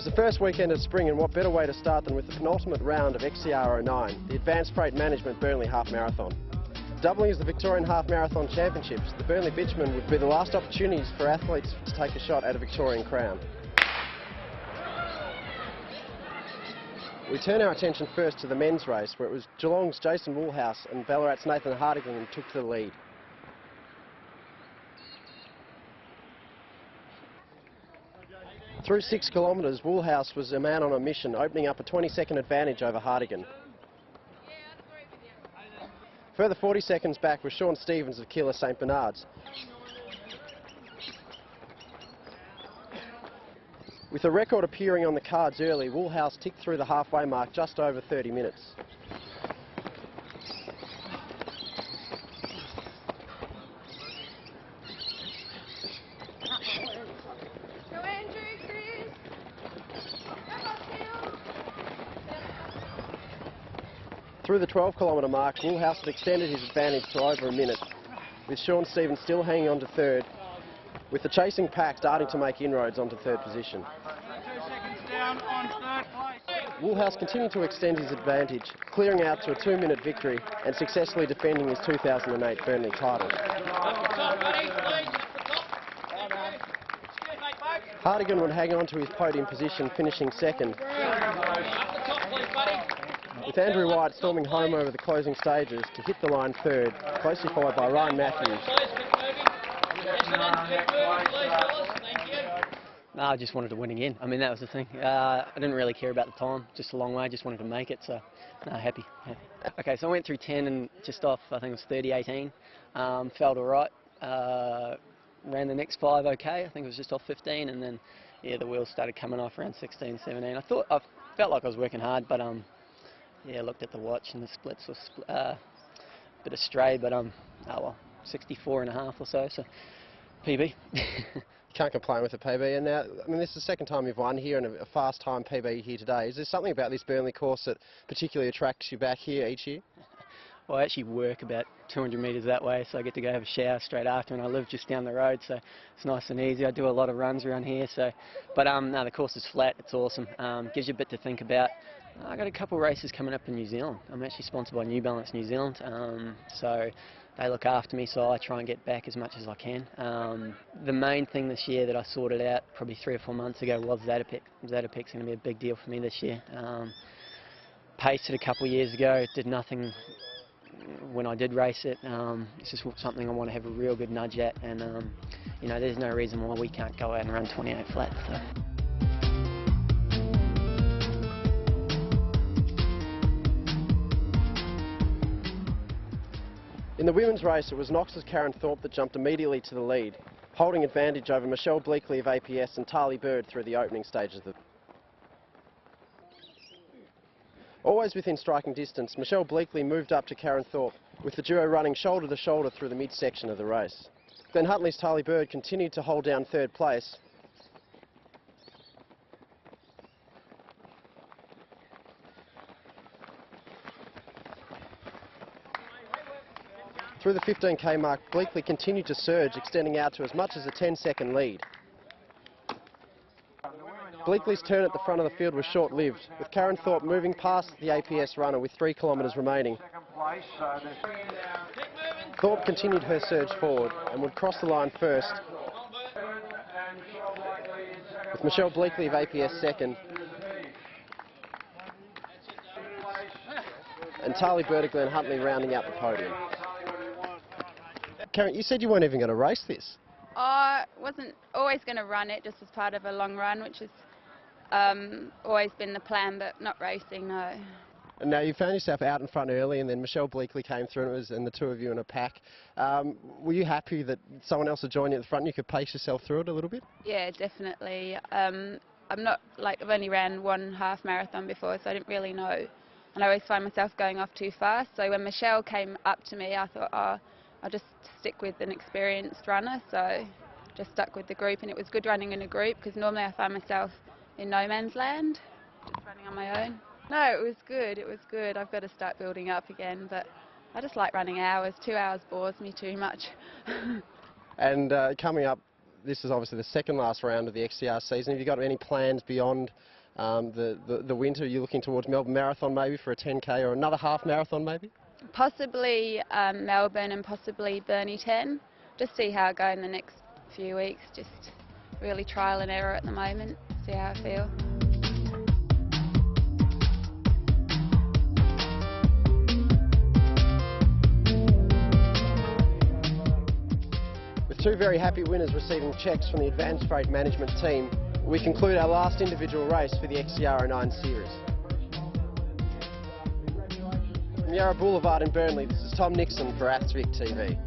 was the first weekend of spring, and what better way to start than with the penultimate round of XCR'09, the Advanced Freight Management Burnley Half Marathon. Doubling as the Victorian Half Marathon Championships, the Burnley Bitchman would be the last opportunities for athletes to take a shot at a Victorian crown. We turn our attention first to the men's race, where it was Geelong's Jason Woolhouse and Ballarat's Nathan Hartigan who took the lead. Through 6 kilometres, Woolhouse was a man on a mission, opening up a 20-second advantage over Hartigan. Further 40 seconds back was Sean Stevens of Keilor St Bernard's. With a record appearing on the cards early, Woolhouse ticked through the halfway mark just over 30 minutes. Through the 12-kilometre mark, Woolhouse had extended his advantage to over a minute, with Sean Stevens still hanging on to third, with the chasing pack starting to make inroads onto third position. 2 seconds down on third place. Woolhouse continued to extend his advantage, clearing out to a 2-minute victory and successfully defending his 2008 Burnley title. Hartigan would hang on to his podium position, finishing second, with Andrew White storming home over the closing stages to hit the line third, closely followed by Ryan Matthews. No, I just wanted to win again. I mean, that was the thing. I didn't really care about the time, just a long way, just wanted to make it, so no, happy. Okay, so I went through 10 and just off, I think it was 30.18, felt all right. Ran the next 5 okay, I think it was just off 15, and then, yeah, the wheels started coming off around 16, 17. I felt like I was working hard, but yeah, I looked at the watch and the splits were a bit astray, but oh well, 64.5 or so PB. Can't complain with a PB, and now, I mean, this is the second time you've won here and a fast time PB here today. Is there something about this Burnley course that particularly attracts you back here each year? Well, I actually work about 200 metres that way, so I get to go have a shower straight after, and I live just down the road, so it's nice and easy. I do a lot of runs around here, so, but no, the course is flat, it's awesome. Gives you a bit to think about. I got a couple of races coming up in New Zealand. I'm actually sponsored by New Balance New Zealand, so they look after me, so I try and get back as much as I can. The main thing this year that I sorted out probably 3 or 4 months ago was Zatopek. Zatopek's going to be a big deal for me this year. Paced it a couple of years ago, did nothing when I did race it. It's just something I want to have a real good nudge at, and you know, there's no reason why we can't go out and run 28 flat. So. In the women's race, it was Knox's Karen Thorpe that jumped immediately to the lead, holding advantage over Michelle Bleakley of APS and Tali Bird through the opening stages of the... Always within striking distance, Michelle Bleakley moved up to Karen Thorpe, with the duo running shoulder to shoulder through the midsection of the race. Glenn Huntley's Tali Bird continued to hold down third place, through the 15k mark, Bleakley continued to surge, extending out to as much as a 10-second lead. Bleakley's turn at the front of the field was short-lived, with Karen Thorpe moving past the APS runner with 3 kilometres remaining. Thorpe continued her surge forward and would cross the line first, with Michelle Bleakley of APS second, and Tali Bird of Glenn Huntley rounding out the podium. Karen, you said you weren't even going to race this. I wasn't always going to run it just as part of a long run, which has always been the plan, but not racing, no. And now you found yourself out in front early, and then Michelle Bleakley came through and the two of you in a pack. Were you happy that someone else had joined you at the front and you could pace yourself through it a little bit? Yeah, definitely. I'm not, like, I've only ran 1 half marathon before, so I didn't really know. And I always find myself going off too fast. So when Michelle came up to me, I thought, oh, I'll just stick with an experienced runner, so just stuck with the group, and it was good running in a group because normally I find myself in no man's land, just running on my own. No, it was good. I've got to start building up again, but I just like running hours. 2 hours bores me too much. And coming up, this is obviously the second last round of the XCR season. Have you got any plans beyond the winter? Are you looking towards Melbourne Marathon maybe for a 10k or another half marathon maybe? Possibly Melbourne and possibly Burnley 10. Just see how I go in the next few weeks. Just really trial and error at the moment. See how I feel. With two very happy winners receiving cheques from the Advanced Freight Management team, we conclude our last individual race for the XCR'09 series. From Yarra Boulevard in Burnley, this is Tom Nixon for Athsvic TV.